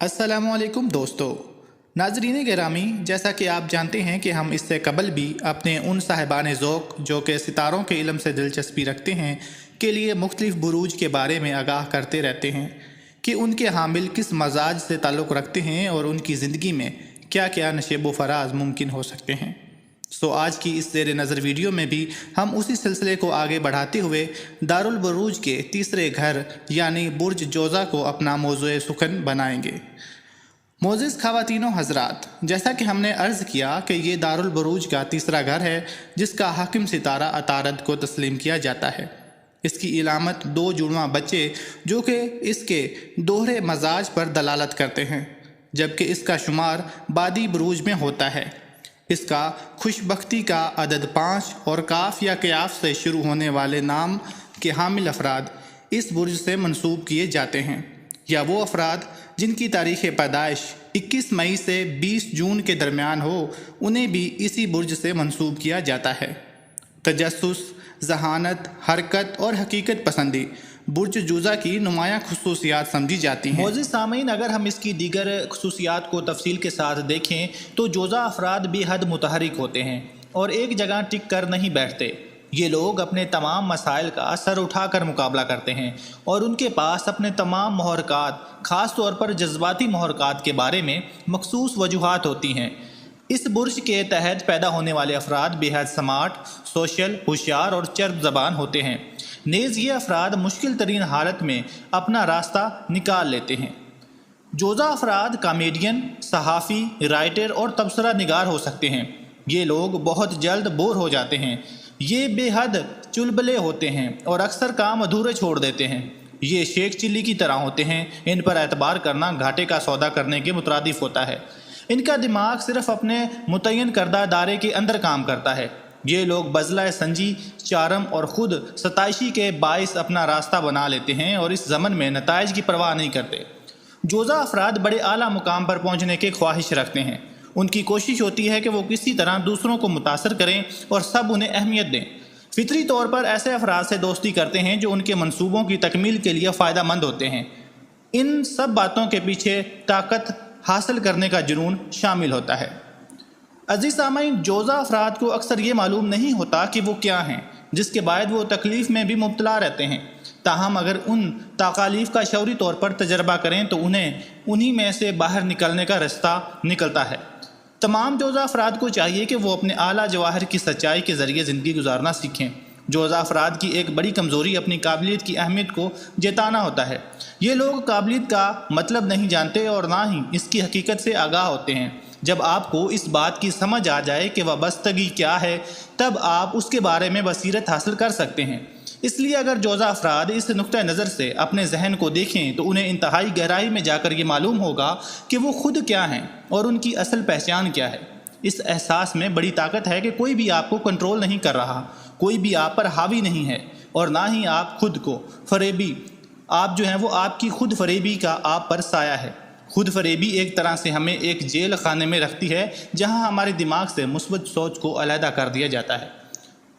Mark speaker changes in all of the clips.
Speaker 1: अस्सलाम वालेकुम दोस्तों। नाजरीन गिरामी, जैसा कि आप जानते हैं कि हम इससे कबल भी अपने उन साहिबान ज़ौक़ जो कि सितारों के इल्म से दिलचस्पी रखते हैं के लिए मुख्तलिफ़ बुरूज के बारे में आगाह करते रहते हैं कि उनके हामिल किस मजाज से ताल्लुक़ रखते हैं और उनकी ज़िंदगी में क्या क्या नशेब व फराज मुमकिन हो सकते हैं। आज की इस ज़ेर नज़र वीडियो में भी हम उसी सिलसिले को आगे बढ़ाते हुए दारुल बुरूज के तीसरे घर यानी बुर्ज जोज़ा को अपना मौज़ूए सुखन बनाएंगे। मोअज़्ज़िज़ ख़वातीनो हज़रात, जैसा कि हमने अर्ज़ किया कि ये दारुल बुरूज का तीसरा घर है जिसका हाकिम सितारा अतारद को तस्लीम किया जाता है। इसकी इलामत दो जुड़वां बच्चे जो कि इसके दोहरे मजाज पर दलालत करते हैं, जबकि इसका शुमार बादी बुरूज में होता है। इसका खुशबख्ती का अदद 5 और काफ या क़यास से शुरू होने वाले नाम के हामिल अफराद इस बुर्ज से मंसूब किए जाते हैं, या वो अफराद जिनकी तारीख़ पैदाइश 21 मई से 20 जून के दरमियान हो उन्हें भी इसी बुर्ज से मंसूब किया जाता है। तजस्सुस, ज़हानत, हरकत और हकीकत पसंदी बुर्ज जोज़ा की नुमायाँ खुसूसियात समझी जाती हैं। मोअज़्ज़िज़ सामीन, अगर हम इसकी दीगर खुसूसियात को तफसील के साथ देखें तो जोज़ा अफराद बेहद मुतहरिक होते हैं और एक जगह टिक कर नहीं बैठते। ये लोग अपने तमाम मसाइल का सर उठाकर मुकाबला करते हैं और उनके पास अपने तमाम महरक़ात, ख़ास तौर पर जज्बाती महरक़ात के बारे में मखसूस वजूहात होती हैं। इस बुर्ज के तहत पैदा होने वाले अफराद बेहद स्मार्ट, सोशल, होशियार और चर्ब ज़बान होते हैं। नेज़ ये अफराद मुश्किल तरीन हालत में अपना रास्ता निकाल लेते हैं। जोज़ा अफराद कॉमेडियन, सहाफ़ी, राइटर और तबसरा निगार हो सकते हैं। ये लोग बहुत जल्द बोर हो जाते हैं। ये बेहद चुलबले होते हैं और अक्सर काम अधूरे छोड़ देते हैं। ये शेख चिल्ली की तरह होते हैं। इन पर एतबार करना घाटे का सौदा करने के मुतरादिफ होता है। इनका दिमाग सिर्फ अपने मुतय्यन करदा दायरे के अंदर काम करता है। ये लोग बज़ला संजी, चारम और ख़ुद सताइशी के बाइस अपना रास्ता बना लेते हैं और इस ज़मन में नताइज की परवाह नहीं करते। जोज़ा अफराद बड़े आला मुकाम पर पहुँचने के ख्वाहिश रखते हैं। उनकी कोशिश होती है कि वो किसी तरह दूसरों को मुतासर करें और सब उन्हें अहमियत दें। फितरी तौर पर ऐसे अफराद से दोस्ती करते हैं जो उनके मंसूबों की तकमील के लिए फ़ायदा मंद होते हैं। इन सब बातों के पीछे ताकत हासिल करने का जुनून शामिल होता है। अज़ीज़ सामीन, जोज़ा अफराद को अक्सर ये मालूम नहीं होता कि वो क्या हैं, जिसके बाद वो तकलीफ़ में भी मुब्तला रहते हैं। ताहम अगर उन तकालीफ का शौरी तौर पर तजर्बा करें तो उन्हें उन्हीं में से बाहर निकलने का रास्ता निकलता है। तमाम जोज़ा अफराद को चाहिए कि वो अपने आला जवाहर की सच्चाई के ज़रिए ज़िंदगी गुजारना सीखें। जोज़ा अफराद की एक बड़ी कमज़ोरी अपनी काबिलियत की अहमियत को जताना होता है। ये लोग काबिलियत का मतलब नहीं जानते और ना ही इसकी हकीकत से आगाह होते हैं। जब आपको इस बात की समझ आ जाए कि वाबस्तगी क्या है, तब आप उसके बारे में बसीरत हासिल कर सकते हैं। इसलिए अगर जोज़ा अफराद इस नुक्ता नज़र से अपने जहन को देखें तो उन्हें इंतहाई गहराई में जाकर ये मालूम होगा कि वो खुद क्या हैं और उनकी असल पहचान क्या है। इस एहसास में बड़ी ताकत है कि कोई भी आपको कंट्रोल नहीं कर रहा, कोई भी आप पर हावी नहीं है और ना ही आप खुद को फरेबी, आप जो हैं वो आपकी खुद फरेबी का आप पर साया है। खुद फरेबी एक तरह से हमें एक जेल खाने में रखती है जहां हमारे दिमाग से मुस्बत सोच को अलहदा कर दिया जाता है।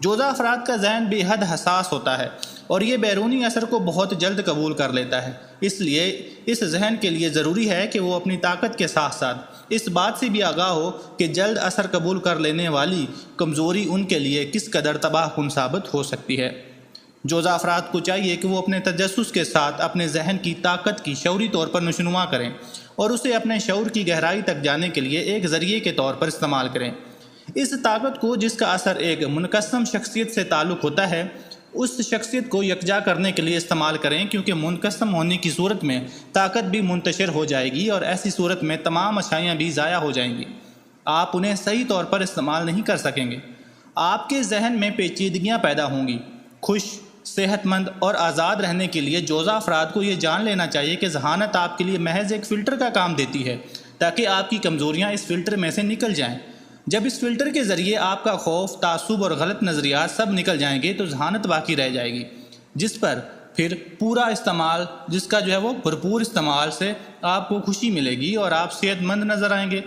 Speaker 1: जोज़ा अफराद का जहन बेहद हसास होता है और ये बैरूनी असर को बहुत जल्द कबूल कर लेता है। इसलिए इस जहन के लिए ज़रूरी है कि वो अपनी ताकत के साथ साथ इस बात से भी आगाह हो कि जल्द असर कबूल कर लेने वाली कमज़ोरी उनके लिए किस कदर तबाहकुन साबित हो सकती है। जोज़ा अफराद को चाहिए कि वो अपने तजस्सुस के साथ अपने जहन की ताकत की शौरी तौर पर नशनुमा करें और उसे अपने शऊर की गहराई तक जाने के लिए एक ज़रिए के तौर पर इस्तेमाल करें। इस ताकत को, जिसका असर एक मुनक़स्सम शख्सियत से ताल्लुक़ होता है, उस शख्सियत को यकजा करने के लिए इस्तेमाल करें, क्योंकि मुनक़स्सम होने की सूरत में ताकत भी मुंतशिर हो जाएगी और ऐसी सूरत में तमाम अशाइयाँ भी ज़ाया हो जाएंगी। आप उन्हें सही तौर पर इस्तेमाल नहीं कर सकेंगे। आपके जहन में पेचीदगियाँ पैदा होंगी। खुश, सेहतमंद और आज़ाद रहने के लिए जोज़ा अफराद को ये जान लेना चाहिए कि ज़हानत आपके लिए महज एक फ़िल्टर का काम देती है ताकि आपकी कमज़ोरियाँ इस फ़िल्टर में से निकल जाएँ। जब इस फ़िल्टर के ज़रिए आपका खौफ, तासुब और गलत नज़रियात सब निकल जाएंगे तो ज़हानत बाकी रह जाएगी, जिस पर फिर पूरा इस्तेमाल, जिसका जो है वो भरपूर इस्तेमाल से आपको खुशी मिलेगी और आप सेहतमंद नज़र आएंगे।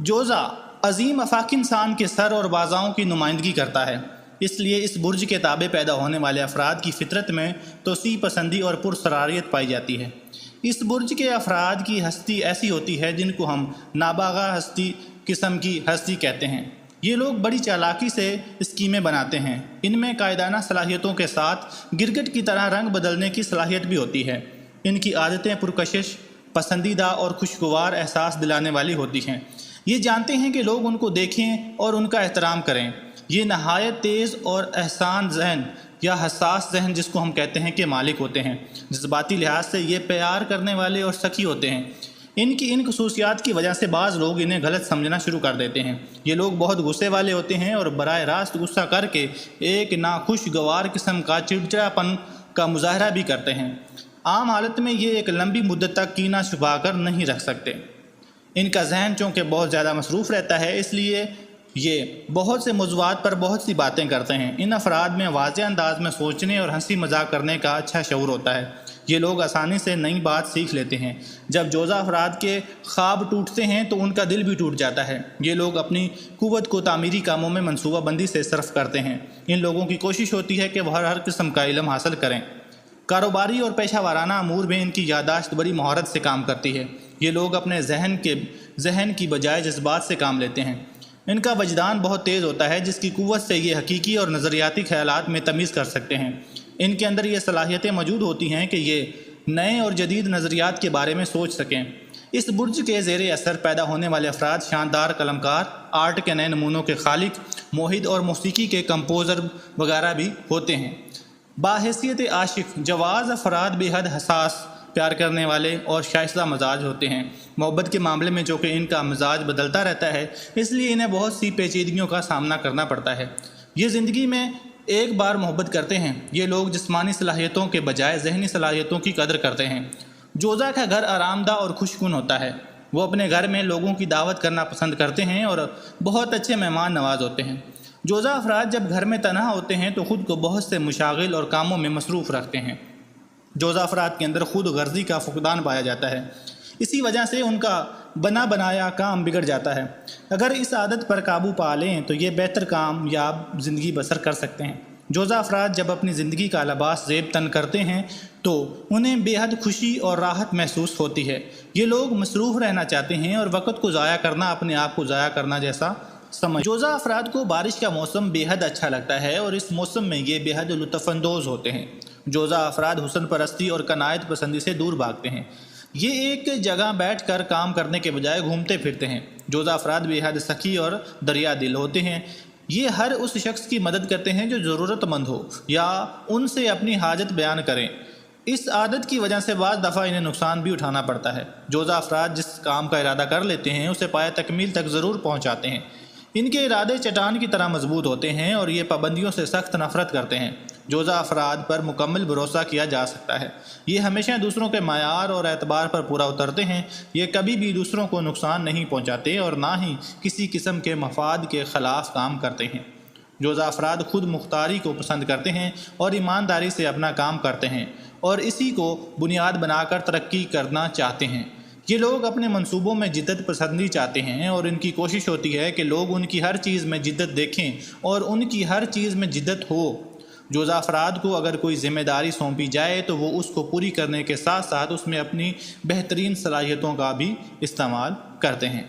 Speaker 1: जोज़ा अजीम अफाक इंसान के सर और बाज़ाओं की नुमाइंदगी करता है। इसलिए इस बुर्ज के ताबे पैदा होने वाले अफराद की फितरत में तोसी पसंदी और पुरसरारियत पाई जाती है। اس برج کے افراد کی ہستی ایسی ہوتی ہے جن کو ہم نابغہ ہستی قسم کی ہستی کہتے ہیں۔ یہ لوگ بڑی چالاکی سے اسکیمیں بناتے ہیں۔ ان میں قائدانہ صلاحیتوں کے ساتھ گرگٹ کی طرح رنگ بدلنے کی صلاحیت بھی ہوتی ہے۔ ان کی عادتیں پرکشش، پسندیدہ اور خوشگوار احساس دلانے والی ہوتی ہیں۔ یہ جانتے ہیں کہ لوگ ان کو دیکھیں اور ان کا احترام کریں۔ یہ نہایت تیز اور احسان ذہن یا حساس ذہن جس کو ہم کہتے ہیں کہ مالک ہوتے ہیں۔ جذباتی لحاظ سے یہ پیار کرنے والے اور سخی ہوتے ہیں۔ ان کی ان خصوصیات کی وجہ سے بعض لوگ انہیں غلط سمجھنا شروع کر دیتے ہیں۔ یہ لوگ بہت غصے والے ہوتے ہیں اور براہ راست غصہ کر کے ایک ناخوشگوار قسم کا چڑچڑاپن کا مظاہرہ بھی کرتے ہیں۔ عام حالت میں یہ ایک لمبی مدت تک کینہ چھپا کر نہیں رکھ سکتے۔ ان کا ذہن چونکہ بہت زیادہ مصروف رہتا ہے، اس لیے یہ بہت سے موضوعات پر بہت سی باتیں کرتے ہیں۔ ان افراد میں واضح انداز میں سوچنے اور ہنسی مذاق کرنے کا اچھا شعور ہوتا ہے۔ یہ لوگ آسانی سے نئی بات سیکھ لیتے ہیں۔ جب جوزا افراد کے خواب ٹوٹتے ہیں تو ان کا دل بھی ٹوٹ جاتا ہے۔ یہ لوگ اپنی قوت کو تعمیری کاموں میں منصوبہ بندی سے صرف کرتے ہیں۔ ان لوگوں کی کوشش ہوتی ہے کہ وہ ہر قسم کا علم حاصل کریں۔ کاروباری اور پیشہ ورانہ امور میں ان کی یادداشت بڑی مہارت سے کام کرتی ہے۔ یہ لوگ اپنے ذہن کی بجائے جذبات سے کام لیتے ہیں۔ ان کا وجدان بہت تیز ہوتا ہے، جس کی قوت سے یہ حقیقی اور نظریاتی خیالات میں تمیز کر سکتے ہیں۔ ان کے اندر یہ صلاحیتیں موجود ہوتی ہیں کہ یہ نئے اور جدید نظریات کے بارے میں سوچ سکیں۔ اس برج کے زیر اثر پیدا ہونے والے افراد شاندار قلمکار، آرٹ کے نئے نمونوں کے خالق، موحد اور موسیقی کے کمپوزر وغیرہ بھی ہوتے ہیں۔ باحیثیت عاشق جواز افراد بے حد حساس، پیار کرنے والے اور شائستہ مزاج ہوتے ہیں۔ محبت کے معاملے میں چونکہ ان کا مزاج بدلتا رہتا ہے، اس لیے انہیں بہت سی پیچیدگیوں کا سامنا کرنا پڑتا ہے۔ یہ زندگی میں ایک بار محبت کرتے ہیں۔ یہ لوگ جسمانی صلاحیتوں کے بجائے ذہنی صلاحیتوں کی قدر کرتے ہیں۔ جوزا کا گھر آرام دہ اور خوشگوار ہوتا ہے۔ وہ اپنے گھر میں لوگوں کی دعوت کرنا پسند کرتے ہیں اور بہت اچھے مہمان نواز ہوتے ہیں۔ جوزا افراد جب گھر میں تنہا ہوتے ہیں تو خود کو بہت سے مشاغل اور کاموں میں مصروف رکھتے ہیں۔ جوزا افراد کے اندر خود غرضی کا فقدان پایا جاتا ہے۔ اسی وجہ سے ان کا بنا بنایا کام بگڑ جاتا ہے۔ اگر اس عادت پر قابو پا لیں تو یہ بہتر کامیاب زندگی بسر کر سکتے ہیں۔ جوزا افراد جب اپنی زندگی کا لباس زیب تن کرتے ہیں تو انہیں بے حد خوشی اور راحت محسوس ہوتی ہے۔ یہ لوگ مصروف رہنا چاہتے ہیں اور وقت کو ضائع کرنا اپنے آپ کو ضائع کرنا جیسا جوزا افراد کو بارش کا موسم بے حد اچھا لگتا ہے اور اس موسم میں یہ بے حد لطف اندوز ہوتے ہیں۔ جوزا افراد حسن پرستی اور قناعت پسندی سے دور بھاگتے ہیں۔ یہ ایک جگہ بیٹھ کر کام کرنے کے بجائے گھومتے پھرتے ہیں۔ جوزا افراد بے حد سخی اور دریا دل ہوتے ہیں۔ یہ ہر اس شخص کی مدد کرتے ہیں جو ضرورت مند ہو یا ان سے اپنی حاجت بیان کریں۔ اس عادت کی وجہ سے بعض دفعہ انہیں نقصان بھی اٹھانا پڑتا ہے۔ جوزا افراد جس کام کا ارادہ کر لیتے ہیں اسے پایہ تکمیل تک ضرور پہنچاتے ہیں۔ ان کے ارادے چٹان کی طرح مضبوط ہوتے ہیں اور یہ پابندیوں سے سخت نفرت کرتے ہیں۔ جوزا افراد پر مکمل بھروسہ کیا جا سکتا ہے۔ یہ ہمیشہ دوسروں کے معیار اور اعتبار پر پورا اترتے ہیں۔ یہ کبھی بھی دوسروں کو نقصان نہیں پہنچاتے اور نہ ہی کسی قسم کے مفاد کے خلاف کام کرتے ہیں۔ جوزا افراد خود مختاری کو پسند کرتے ہیں اور ایمانداری سے اپنا کام کرتے ہیں اور اسی کو بنیاد بنا کر ترقی کرنا چاہتے ہیں۔ یہ لوگ اپنے منصوبوں میں جدت پسندی چاہتے ہیں اور ان کی کوشش ہوتی ہے کہ لوگ ان کی ہر چیز میں جدت دیکھیں اور ان کی ہر چیز میں جدت ہو۔ جوزا افراد کو اگر کوئی ذمہ داری سونپی جائے تو وہ اس کو پوری کرنے کے ساتھ ساتھ اس میں اپنی بہترین صلاحیتوں کا بھی استعمال کرتے ہیں۔